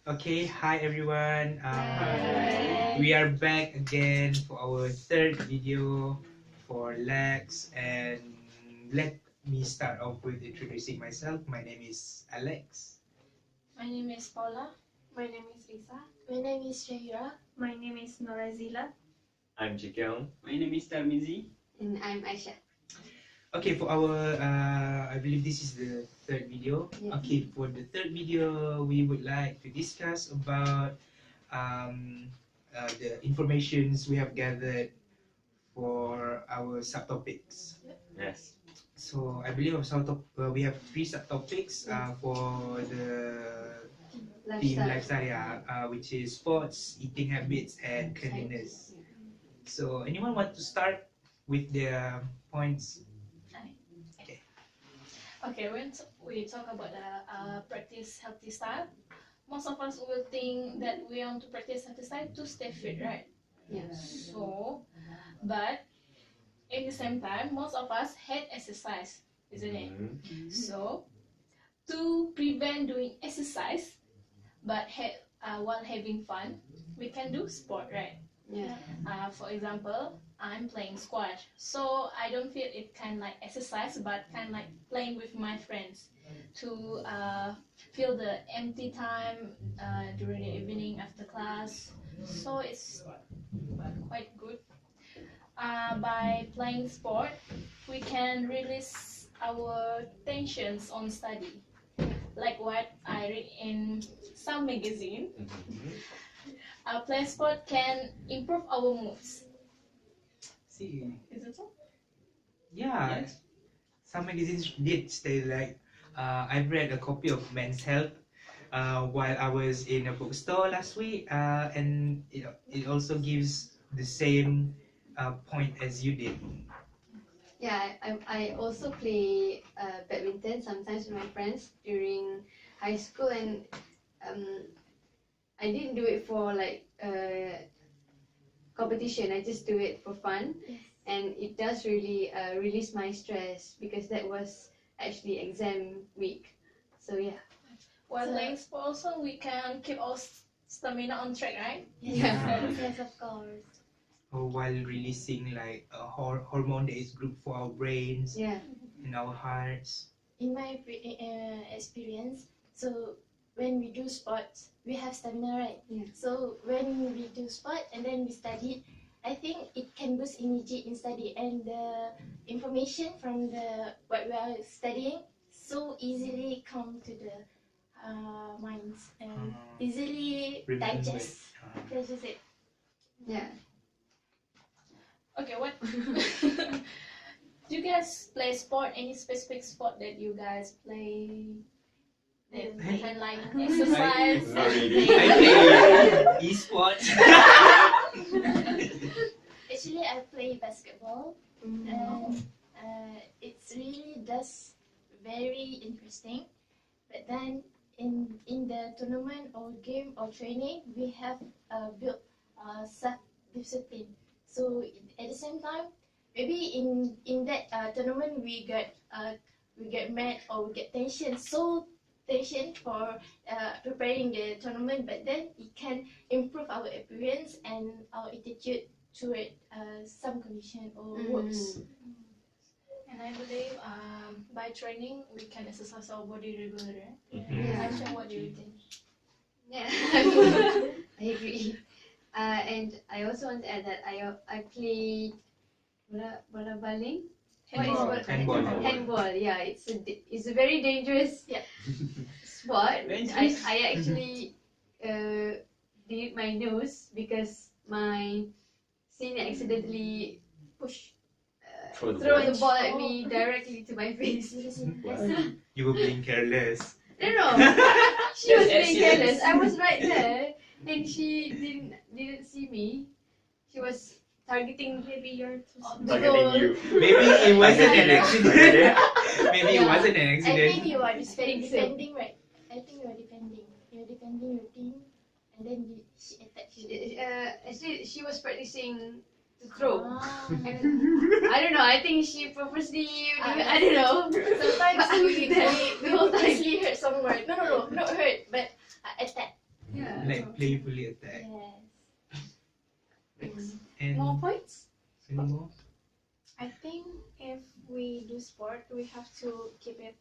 Okay, hi everyone. Hi. We are back again for our third video for LAX, and let me start off with introducing myself. My name is Alex. My name is Paula. My name is Risa. My name is Shahira. My name is Norazila. I'm Jikyung. My name is Tarmizi. And I'm Aisha. Okay, for our, I believe this is the third video. Yeah. Okay, for the third video, we would like to discuss about the informations we have gathered for our subtopics. Yes. So I believe we have three subtopics for the team lifestyle, which is sports, eating habits, and cleanliness. So anyone want to start with their points? Okay, when we talk about the practice healthy style, most of us will think that we want to practice healthy style to stay fit, right? Yeah. So, but at the same time, most of us hate exercise, isn't it? So, to prevent doing exercise, but while having fun, we can do sport, right? Yeah. For example, I'm playing squash, so I don't feel it kind of like exercise, but kind of like playing with my friends to fill the empty time during the evening after class. So it's quite good. By playing sport, we can release our tensions on study, like what I read in some magazine. Playing sport can improve our moods. See, Is it so? yeah, Yes. some magazines did say like, I've read a copy of Men's Health while I was in a bookstore last week, and it also gives the same point as you did. Yeah, I also play badminton sometimes with my friends during high school, and I didn't do it for like competition. I just do it for fun, and it does really release my stress because that was actually exam week. So yeah. While So- playing sport, also we can keep our stamina on track, right? Yeah. Yes, of course. Or while releasing like a hormone that is good for our brains Yeah. and our hearts. In my experience, so when we do sports, we have stamina, right? Yeah. So when we do sport and then we study, I think it can boost energy in study, and the information from the what we are studying so easily come to the minds and easily Remember. digest it. Yeah. Okay, what? Do you guys play sport? Any specific sport that you guys play? That kind of like exercise. Not really. I play esports. Actually, I play basketball. And it's really does very interesting, but then in the tournament or game or training we have built self discipline, so at the same time maybe in that tournament we get mad or we get tension for preparing the tournament, but then it can improve our appearance and our attitude toward some condition or works. And I believe by training we can exercise our body regularly. Yeah. I'm sure what do you think? Yeah. I agree. And I also want to add that I play bola baling. Handball. Handball. Yeah, it's a very dangerous sport. I actually did my nose because my senior accidentally Throw the throw ball. the ball at me directly to my face. You were being careless. No, she was being careless. I was right there, and she didn't see me. She was targeting Maybe you're too the small. goal. Targeting you. Maybe it wasn't an accident. Maybe it Yeah. wasn't an I accident. think you are think so. defending, right? I think you are defending. You're defending your team, and then she attacked you. Actually, she was practicing to throw. Ah. And I don't know. I think she purposely. I don't know. Sometimes But I was we there the whole time. purposely hurt someone. No, not hurt, but attack. Yeah. playfully attack. Yes. Next. And More points? any more? I think if we do sport, we have to keep it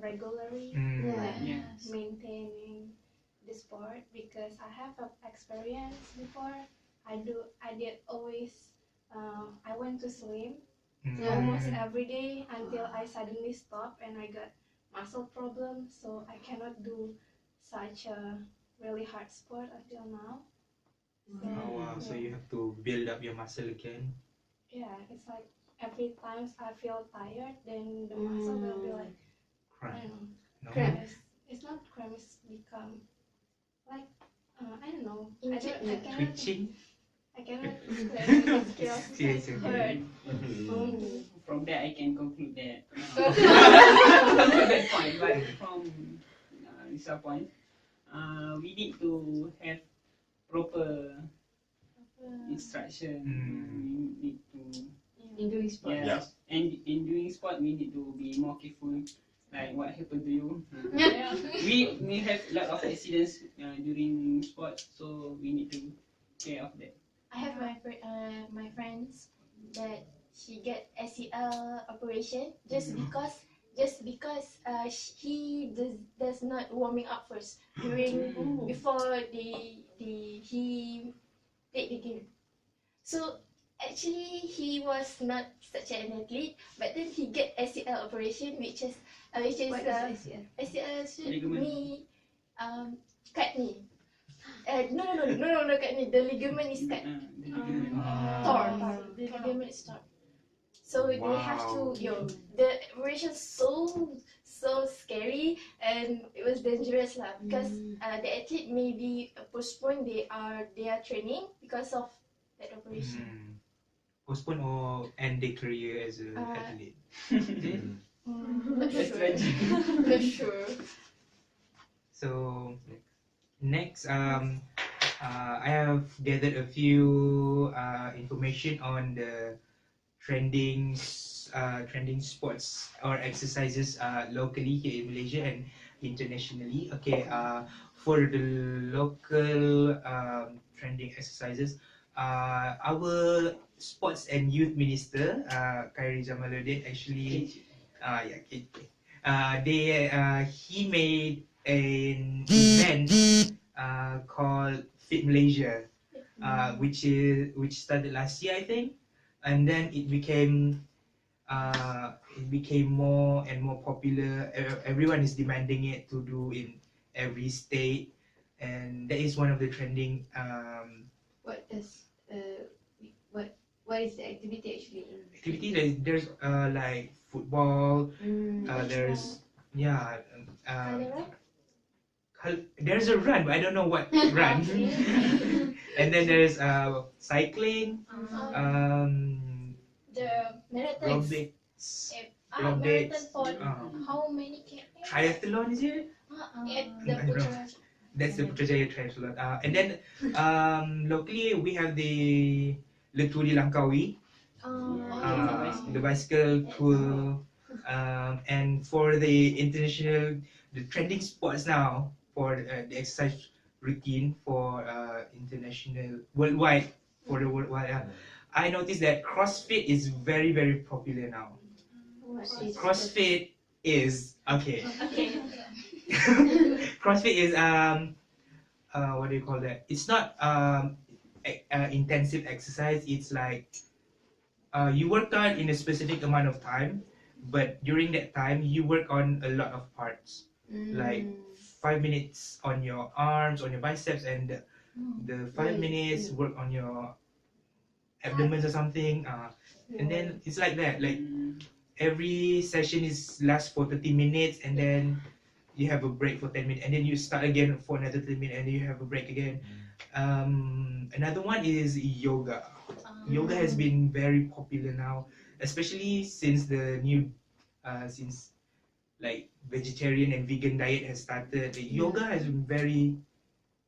regularly, Mm. Yeah. like maintaining the sport, because I have a experience before. I did always. I went to swim Mm. almost every day until I suddenly stopped and I got muscle problems, so I cannot do such a really hard sport until now. So, Oh wow, so you have to build up your muscle again. yeah, it's like every time I feel tired, then the muscle will be like, I Cramp. don't know, No? Cramp. it's not cramp, it's become like, I don't know, Twitching? I cannot explain it, it feels Yes, like okay. hurt. From that, I can conclude that. That point, but from Lisa point, we need to have proper instruction. We need to, In doing sport. yes, and in doing sport, we need to be more careful. Like what happened to you? Yeah. We have a lot of accidents during sport, so we need to care of that. I have my friends that she get ACL operation just because he does not warming up first during before he take the game. So actually he was not such an athlete, but then he get ACL operation, which is What is ACL? ACL should Ligament. knee cut knee. No, cut knee. The ligament is cut. Torn. The ligament is torn. So they have to, the operation so scary, and it was dangerous lah, because the athlete may be postponed their training because of that operation. Postpone or end their career as an athlete. Not That's sure. tragic. Not sure. So next, I have gathered a few information on the trending sports or exercises locally here in Malaysia and internationally. Okay, for the local trending exercises, our sports and youth minister, Khairi Jamaluddin, actually, KJ. He made an event called Fit Malaysia, which started last year, I think, and then it became more and more popular. Everyone is demanding it to do in every state, and that is one of the trending. What does what is the activity actually? Activity. There's like football. There's there's a run, but I don't know what run. And then there's cycling, The marathon. aerobics, Marathon for uh, how many km? triathlon is it? At the I don't know. Putrajaya. That's the Putrajaya triathlon. And then locally we have the Leturi Langkawi, the bicycle tour. And for the international, the trending sports now for the exercise routine for international, worldwide, for the worldwide. I noticed that CrossFit is very, very popular now. What is CrossFit is okay. Okay. CrossFit is what do you call that? It's not intensive exercise. It's like you work out in a specific amount of time, but during that time you work on a lot of parts, like 5 minutes on your arms, on your biceps, and the 5 minutes work on your abdomen or something. And then it's like that. Like every session is lasts for 30 minutes, and then you have a break for 10 minutes, and then you start again for another 10 minutes, and then you have a break again. Another one is yoga. Yoga has been very popular now, especially since the new, since like vegetarian and vegan diet has started. Yoga has been very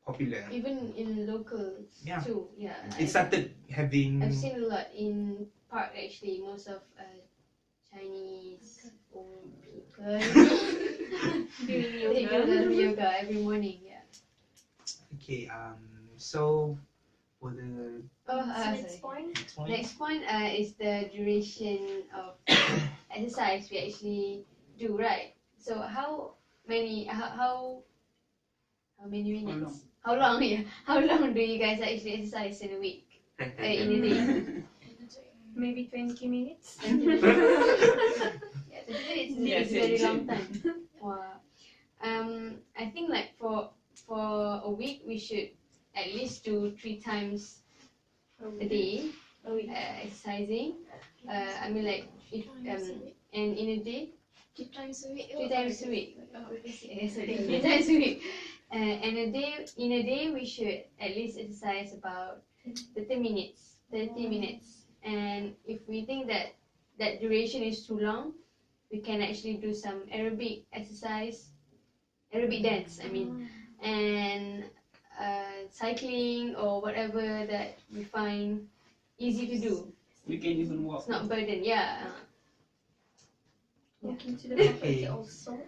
popular. even in local Yeah. too? Yeah. It started having. I've seen a lot in park actually. Most of Chinese old people Doing they do yoga. the yoga every morning. Yeah. Okay. So for the Next point. next point. Next point is the duration of exercise we actually do, right? So how many many minutes? How long? Yeah. How long do you guys actually exercise in a week? In a day? Maybe 20 minutes. 20 minutes. Yeah, 20 minutes Yes, is a very yes. long time. Wow. I think like for a week we should at least do 3 times a day exercising. I mean like if and in a day 3 times a week. 3 times a week. Oh, Yes, okay, 3 times a week. And in a day we should at least exercise about 30 minutes. 30 minutes. And if we think that that duration is too long, we can actually do some aerobic exercise, aerobic dance. I mean, and cycling or whatever that we find easy to do. We can even walk. It's not burden. Yeah. Walking to the property Okay. also.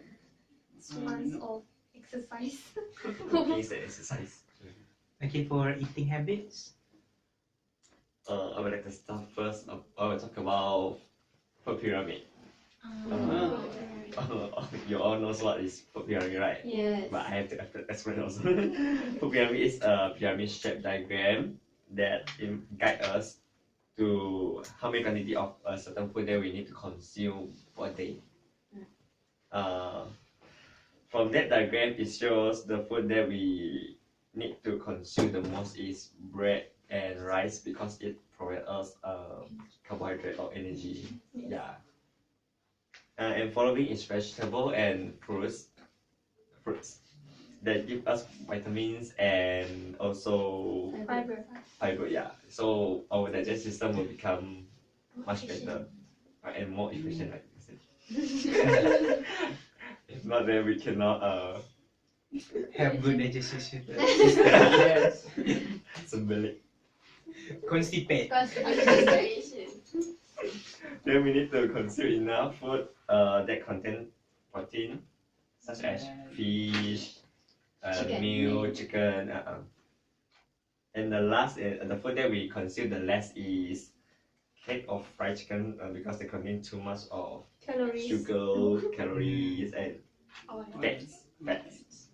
It's once of exercise. Is the exercise. Okay, for eating habits. I would like to start first. I will talk about food pyramid. You all knows what is food pyramid, right? Yes. But I have to explain also. Food pyramid is a pyramid shaped diagram that guide us to how many quantity of a certain food that we need to consume per day. From that diagram, it shows the food that we need to consume the most is bread and rice because it provides us carbohydrate or energy. Yeah. And following is vegetable and fruits that give us vitamins and also fiber. Yeah. So our digestive system will become much better and more efficient, like you said. If not, then we cannot Have good digestion system. Yes. symbolic. Constipate. Constipation. Then we need to consume enough food that contain protein, such as fish, Chicken. milk, chicken. And the last, the food that we consume the less is cake or fried chicken because they contain too much of Calories. sugar, calories, and Oil. fats.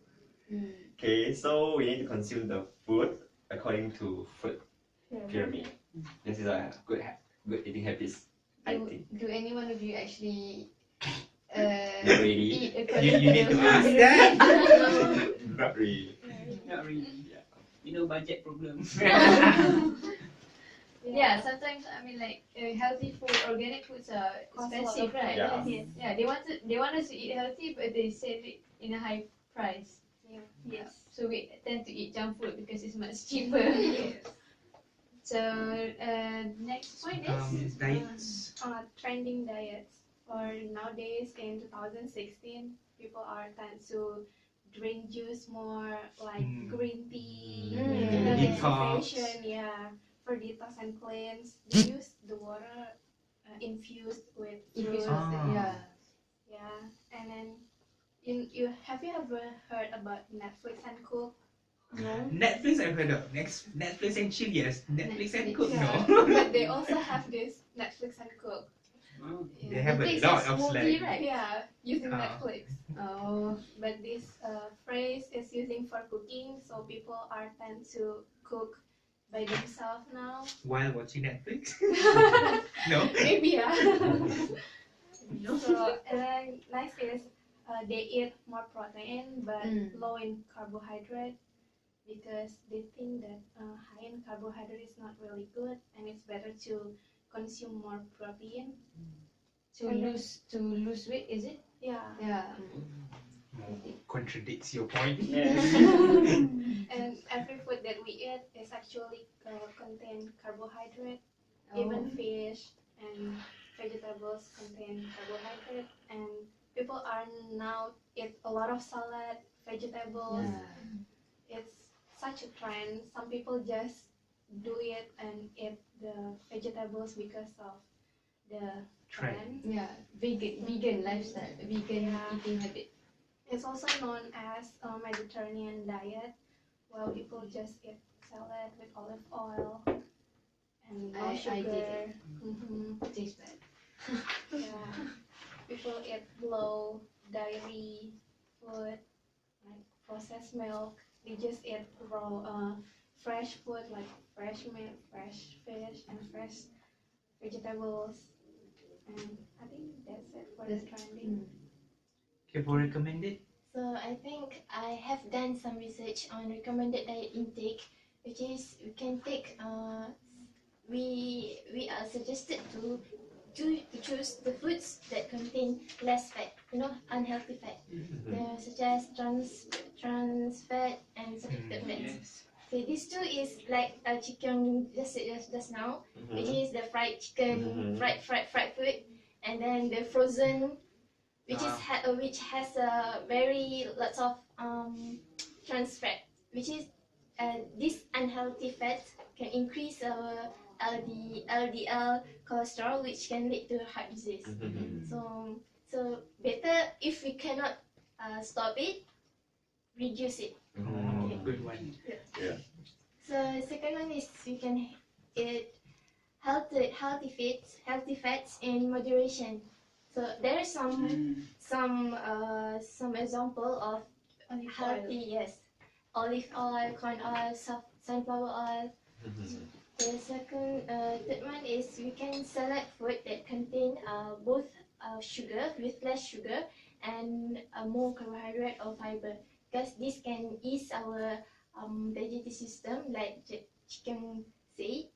Mm. Okay, so we need to consume the food according to food pyramid. This is a good eating habits, I think. Do any one of you actually Not really. eat You according need to to ask that. Not really. Not really. Yeah. You know, budget problems. Yeah, sometimes I mean like healthy food, organic foods are Cost a lot expensive, of right? Yeah. Yes. Yeah, they want us to eat healthy, but they sell it in a high price. Yes. So we tend to eat junk food because it's much cheaper. So next point is Diets. Trending diets. For nowadays in 2016, people are tend to drink juice more, like green tea, Detox. detoxification, for detox and cleanse. They use the water infused with fruits. Ah. And then you have you ever heard about Netflix and Cook? No. Netflix I've heard of. Netflix and chill, yes. Netflix and cook, Yeah, no. but they also have this Netflix and Cook. Oh. They have a Netflix lot is of movie, slang. right? Yeah, using Ah. Netflix. Oh. But this phrase is using for cooking, so people are tend to cook by themselves now. While watching Netflix? No? Maybe So and then next is they eat more protein but low in carbohydrate because they think that high in carbohydrate is not really good and it's better to consume more protein. To lose weight, is it? Yeah. Yeah. Contradicts your point. Yes. And every food that we eat is actually contain carbohydrate. Oh. Even fish and vegetables contain carbohydrate, and people are now eat a lot of salad, vegetables. Yeah. It's such a trend. Some people just do it and eat the vegetables because of the trend. Yeah. Vegan lifestyle, vegan eating habit. It's also known as a Mediterranean diet, Well, people just eat salad with olive oil and no I sugar. did it. Mhm. Tastes bad. Yeah. People eat low dairy food like processed milk. They just eat raw, fresh food like fresh milk, fresh fish, and fresh vegetables. And I think that's it for the trending. Okay, for recommended. So I think I have done some research on recommended diet intake, which is we can take we are suggested to choose the foods that contain less fat, unhealthy fat, such as trans fat and saturated fats. Yes. Okay, these two is like chicken just said just now, which is the fried chicken, fried food, and then the frozen, which has a very lots of trans fat, which is this unhealthy fat can increase our LDL cholesterol, which can lead to heart disease. So better if we cannot stop it, reduce it. Oh, good one. So second one is we can eat healthy fats in moderation. So there are some example of healthy olive oil, corn oil, sunflower oil. The third one is we can select food that contain both sugar with less sugar and more carbohydrate or fiber, because this can ease our digestive system, like chicken said,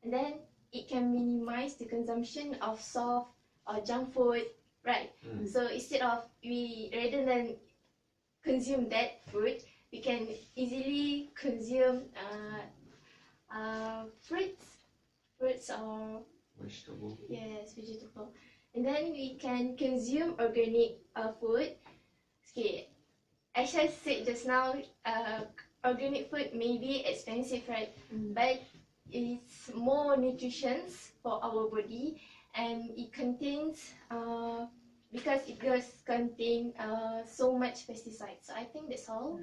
and then it can minimize the consumption of soft or junk food, right? So instead of rather than consume that food, we can easily consume fruits or vegetable, and then we can consume organic food. Okay, as I said just now, organic food may be expensive, right? But it's more nutritious for our body, and it contains because it does contain so much pesticides. So I think that's all.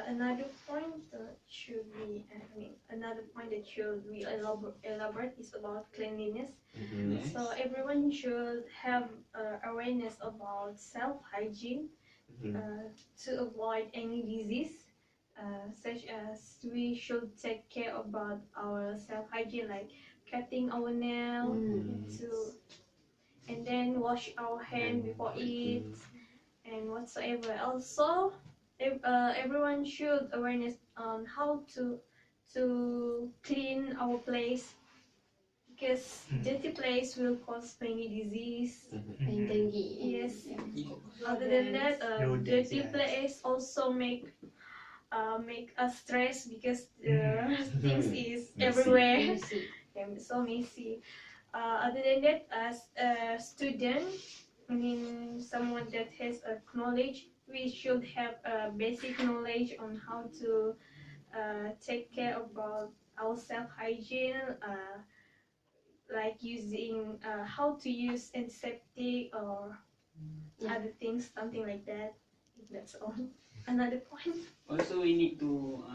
Another point that should be, another point that should be elaborate is about cleanliness. So everyone should have awareness about self-hygiene to avoid any disease, such as we should take care about our self-hygiene, like cutting our nail, and then wash our hand before eat, and whatsoever. Also, everyone should awareness on how to clean our place, because dirty place will cause many disease. And dengue. Yes. Yeah. Other than that, Rodents, dirty yes. place also make us stress, because things is everywhere. And so messy. Other than that, as a student, someone that has a knowledge, we should have a basic knowledge on how to take care about our self-hygiene, like using how to use antiseptic or other things, something like that. That's all. Another point. Also, we need to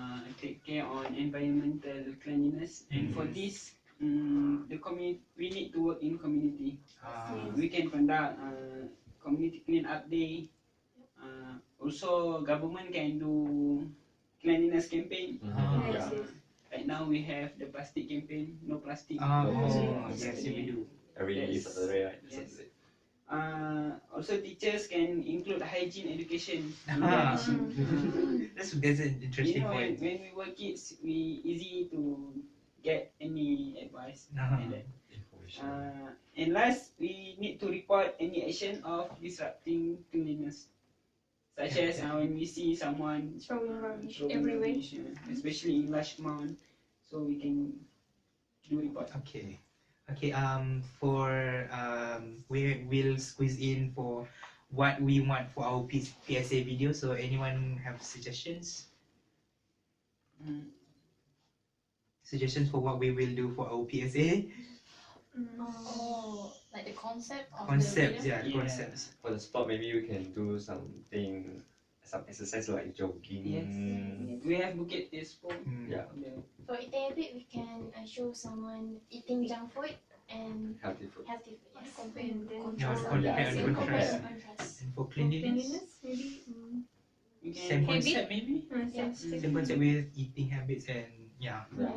take care on environmental cleanliness, and for this, the community, we need to work in community. We can conduct community clean up day. Also, government can do cleanliness campaign. Right now, we have the plastic campaign, no plastic. Yes, we do. Every Yes. Saturday, right? Yes. Also, teachers can include hygiene education. That's an interesting When point. we were kids, we easy to get any advice like that. And last, we need to report any action of disrupting cleanliness, such as when we see someone Throwing rubbish throwing everywhere. rubbish, especially in large amount, so we can do report. Okay. We will squeeze in for what we want for our PSA video. So anyone have suggestions? Suggestions for what we will do for our PSA? Oh, like the concept of Concepts, the video? yeah, concepts. For the spot, maybe we can do something some exercise like jogging. Yes. We have Bukit Expo. Yeah. For eating habit, we can show someone eating junk food and Healthy food. healthy food. Yes. Compare and then Yeah, contrast. compare Yeah, and so contrast. compare. Contrast. And for For cleanliness, maybe We same can concept maybe. sensitive. Same concept with eating habits and yeah. Yeah.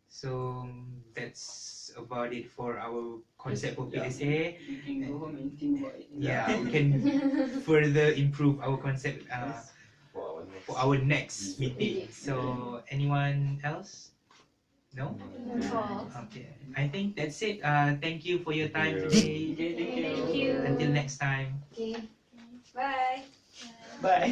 So that's about it for our concept for Yeah. PSA. we can go home and think about it. Yeah, we can further improve our concept For our for our next. next meeting. So anyone else? No? Mm. Okay. I think that's it. Thank you for your time Thank today. Okay, thank you. Thank you. Until next time. Okay. Bye. Bye.